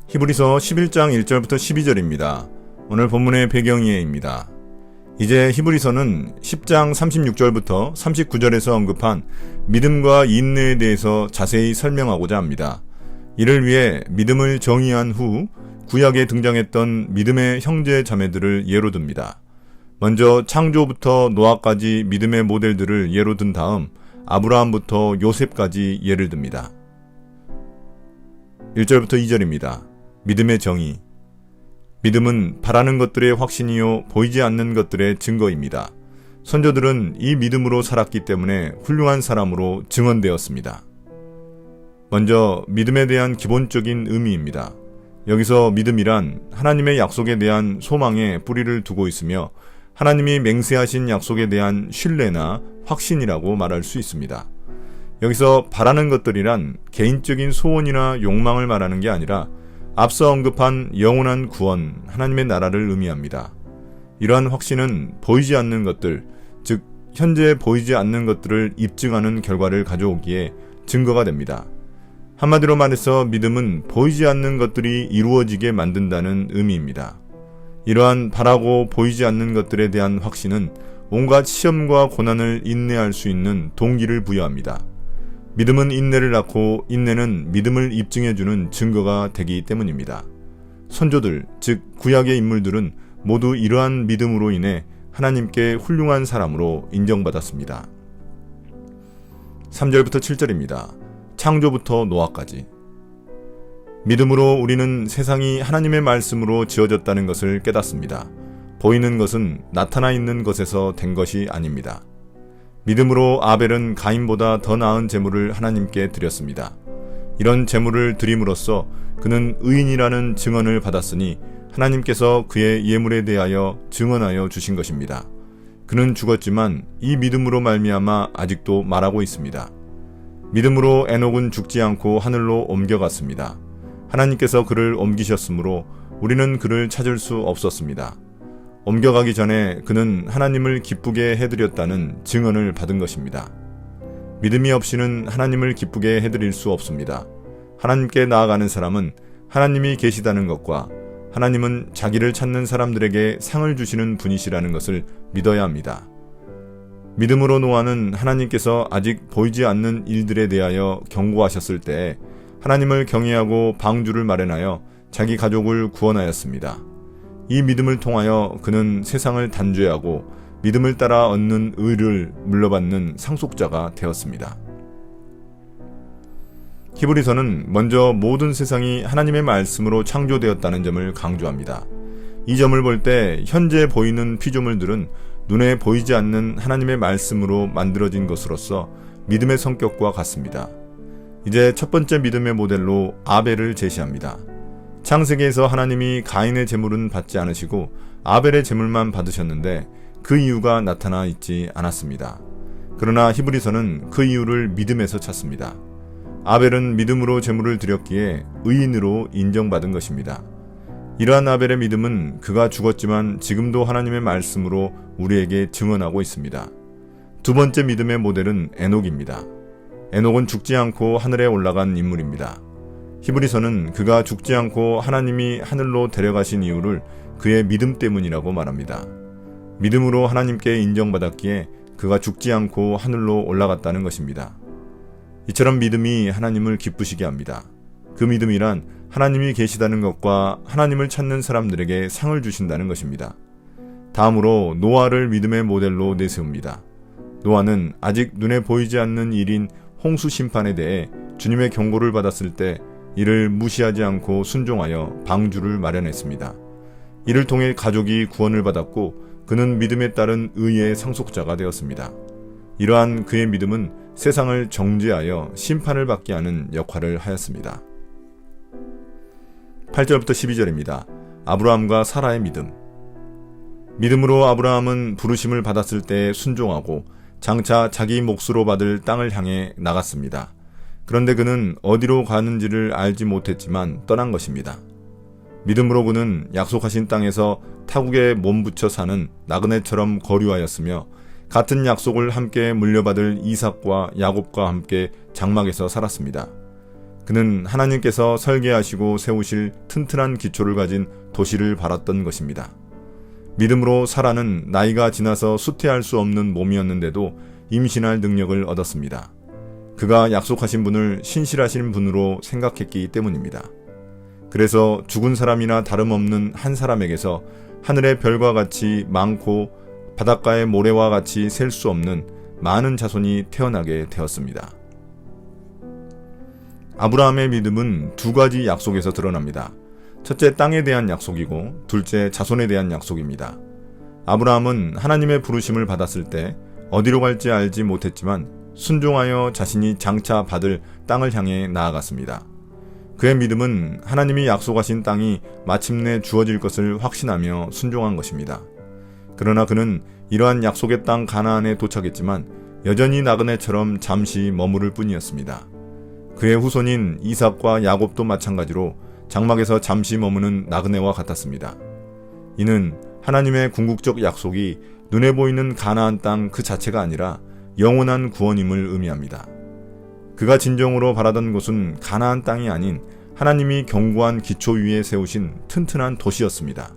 히브리서 11장 1절부터 12절입니다. 오늘 본문의 배경이에입니다. 이제 히브리서는 10장 36절부터 39절에서 언급한 믿음과 인내에 대해서 자세히 설명하고자 합니다. 이를 위해 믿음을 정의한 후 구약에 등장했던 믿음의 형제 자매들을 예로 듭니다. 먼저 창조부터 노아까지 믿음의 모델들을 예로 든 다음 아브라함부터 요셉까지 예를 듭니다. 1절부터 2절입니다. 믿음의 정의. 믿음은 바라는 것들의 확신이요 보이지 않는 것들의 증거입니다. 선조들은 이 믿음으로 살았기 때문에 훌륭한 사람으로 증언되었습니다. 먼저 믿음에 대한 기본적인 의미입니다. 여기서 믿음이란 하나님의 약속에 대한 소망에 뿌리를 두고 있으며 하나님이 맹세하신 약속에 대한 신뢰나 확신이라고 말할 수 있습니다. 여기서 바라는 것들이란 개인적인 소원이나 욕망을 말하는 게 아니라 앞서 언급한 영원한 구원, 하나님의 나라를 의미합니다. 이러한 확신은 보이지 않는 것들, 즉 현재 보이지 않는 것들을 입증하는 결과를 가져오기에 증거가 됩니다. 한마디로 말해서 믿음은 보이지 않는 것들이 이루어지게 만든다는 의미입니다. 이러한 바라고 보이지 않는 것들에 대한 확신은 온갖 시험과 고난을 인내할 수 있는 동기를 부여합니다. 믿음은 인내를 낳고 인내는 믿음을 입증해주는 증거가 되기 때문입니다. 선조들, 즉 구약의 인물들은 모두 이러한 믿음으로 인해 하나님께 훌륭한 사람으로 인정받았습니다. 3절부터 7절입니다. 창조부터 노아까지. 믿음으로 우리는 세상이 하나님의 말씀으로 지어졌다는 것을 깨닫습니다. 보이는 것은 나타나 있는 것에서 된 것이 아닙니다. 믿음으로 아벨은 가인보다 더 나은 제물을 하나님께 드렸습니다. 이런 제물을 드림으로써 그는 의인이라는 증언을 받았으니 하나님께서 그의 예물에 대하여 증언하여 주신 것입니다. 그는 죽었지만 이 믿음으로 말미암아 아직도 말하고 있습니다. 믿음으로 에녹은 죽지 않고 하늘로 옮겨갔습니다. 하나님께서 그를 옮기셨으므로 우리는 그를 찾을 수 없었습니다. 옮겨가기 전에 그는 하나님을 기쁘게 해드렸다는 증언을 받은 것입니다. 믿음이 없이는 하나님을 기쁘게 해드릴 수 없습니다. 하나님께 나아가는 사람은 하나님이 계시다는 것과 하나님은 자기를 찾는 사람들에게 상을 주시는 분이시라는 것을 믿어야 합니다. 믿음으로 노아는 하나님께서 아직 보이지 않는 일들에 대하여 경고하셨을 때 하나님을 경외하고 방주를 마련하여 자기 가족을 구원하였습니다. 이 믿음을 통하여 그는 세상을 단죄하고 믿음을 따라 얻는 의를 물려받는 상속자가 되었습니다. 히브리서는 먼저 모든 세상이 하나님의 말씀으로 창조되었다는 점을 강조합니다. 이 점을 볼 때 현재 보이는 피조물들은 눈에 보이지 않는 하나님의 말씀으로 만들어진 것으로서 믿음의 성격과 같습니다. 이제 첫 번째 믿음의 모델로 아벨을 제시합니다. 창세기에서 하나님이 가인의 제물은 받지 않으시고 아벨의 제물만 받으셨는데 그 이유가 나타나 있지 않았습니다. 그러나 히브리서는 그 이유를 믿음에서 찾습니다. 아벨은 믿음으로 제물을 드렸기에 의인으로 인정받은 것입니다. 이러한 아벨의 믿음은 그가 죽었지만 지금도 하나님의 말씀으로 우리에게 증언하고 있습니다. 두 번째 믿음의 모델은 에녹입니다. 에녹은 죽지 않고 하늘에 올라간 인물입니다. 히브리서는 그가 죽지 않고 하나님이 하늘로 데려가신 이유를 그의 믿음 때문이라고 말합니다. 믿음으로 하나님께 인정받았기에 그가 죽지 않고 하늘로 올라갔다는 것입니다. 이처럼 믿음이 하나님을 기쁘시게 합니다. 그 믿음이란 하나님이 계시다는 것과 하나님을 찾는 사람들에게 상을 주신다는 것입니다. 다음으로 노아를 믿음의 모델로 내세웁니다. 노아는 아직 눈에 보이지 않는 일인 홍수 심판에 대해 주님의 경고를 받았을 때 이를 무시하지 않고 순종하여 방주를 마련했습니다. 이를 통해 가족이 구원을 받았고 그는 믿음에 따른 의의 상속자가 되었습니다. 이러한 그의 믿음은 세상을 정죄하여 심판을 받게 하는 역할을 하였습니다. 8절부터 12절입니다. 아브라함과 사라의 믿음. 믿음으로 아브라함은 부르심을 받았을 때 순종하고 장차 자기 몫으로 받을 땅을 향해 나갔습니다. 그런데 그는 어디로 가는지를 알지 못했지만 떠난 것입니다. 믿음으로 그는 약속하신 땅에서 타국에 몸붙여 사는 나그네처럼 거류하였으며 같은 약속을 함께 물려받을 이삭과 야곱과 함께 장막에서 살았습니다. 그는 하나님께서 설계하시고 세우실 튼튼한 기초를 가진 도시를 바랐던 것입니다. 믿음으로 사라는 나이가 지나서 수태할 수 없는 몸이었는데도 임신할 능력을 얻었습니다. 그가 약속하신 분을 신실하신 분으로 생각했기 때문입니다. 그래서 죽은 사람이나 다름없는 한 사람에게서 하늘의 별과 같이 많고 바닷가의 모래와 같이 셀 수 없는 많은 자손이 태어나게 되었습니다. 아브라함의 믿음은 두 가지 약속에서 드러납니다. 첫째, 땅에 대한 약속이고 둘째, 자손에 대한 약속입니다. 아브라함은 하나님의 부르심을 받았을 때 어디로 갈지 알지 못했지만 순종하여 자신이 장차 받을 땅을 향해 나아갔습니다. 그의 믿음은 하나님이 약속하신 땅이 마침내 주어질 것을 확신하며 순종한 것입니다. 그러나 그는 이러한 약속의 땅 가나안에 도착했지만 여전히 나그네처럼 잠시 머무를 뿐이었습니다. 그의 후손인 이삭과 야곱도 마찬가지로 장막에서 잠시 머무는 나그네와 같았습니다. 이는 하나님의 궁극적 약속이 눈에 보이는 가나안 땅 그 자체가 아니라 영원한 구원임을 의미합니다. 그가 진정으로 바라던 곳은 가나안 땅이 아닌 하나님이 견고한 기초 위에 세우신 튼튼한 도시였습니다.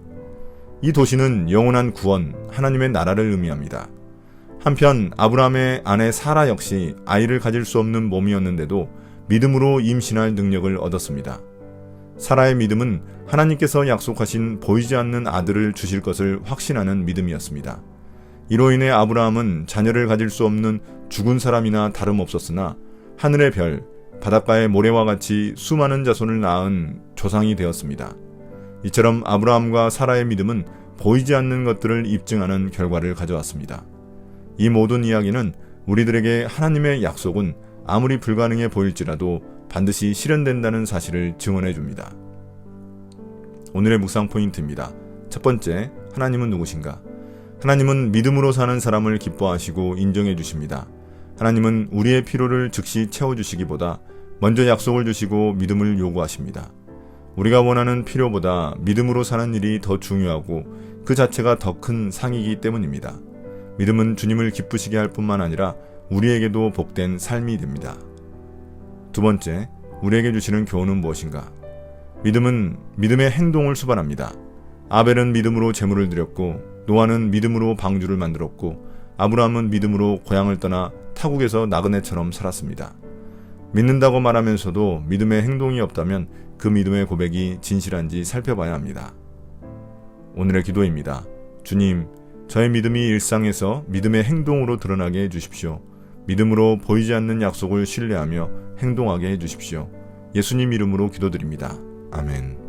이 도시는 영원한 구원, 하나님의 나라를 의미합니다. 한편 아브라함의 아내 사라 역시 아이를 가질 수 없는 몸이었는데도 믿음으로 임신할 능력을 얻었습니다. 사라의 믿음은 하나님께서 약속하신 보이지 않는 아들을 주실 것을 확신하는 믿음이었습니다. 이로 인해 아브라함은 자녀를 가질 수 없는 죽은 사람이나 다름없었으나 하늘의 별, 바닷가의 모래와 같이 수많은 자손을 낳은 조상이 되었습니다. 이처럼 아브라함과 사라의 믿음은 보이지 않는 것들을 입증하는 결과를 가져왔습니다. 이 모든 이야기는 우리들에게 하나님의 약속은 아무리 불가능해 보일지라도 반드시 실현된다는 사실을 증언해 줍니다. 오늘의 묵상 포인트입니다. 첫 번째, 하나님은 누구신가? 하나님은 믿음으로 사는 사람을 기뻐하시고 인정해 주십니다. 하나님은 우리의 필요를 즉시 채워주시기보다 먼저 약속을 주시고 믿음을 요구하십니다. 우리가 원하는 필요보다 믿음으로 사는 일이 더 중요하고 그 자체가 더 큰 상이기 때문입니다. 믿음은 주님을 기쁘시게 할 뿐만 아니라 우리에게도 복된 삶이 됩니다. 두 번째, 우리에게 주시는 교훈은 무엇인가? 믿음은 믿음의 행동을 수반합니다. 아벨은 믿음으로 제물을 드렸고 노아는 믿음으로 방주를 만들었고 아브라함은 믿음으로 고향을 떠나 타국에서 나그네처럼 살았습니다. 믿는다고 말하면서도 믿음의 행동이 없다면 그 믿음의 고백이 진실한지 살펴봐야 합니다. 오늘의 기도입니다. 주님, 저의 믿음이 일상에서 믿음의 행동으로 드러나게 해주십시오. 믿음으로 보이지 않는 약속을 신뢰하며 행동하게 해주십시오. 예수님 이름으로 기도드립니다. 아멘.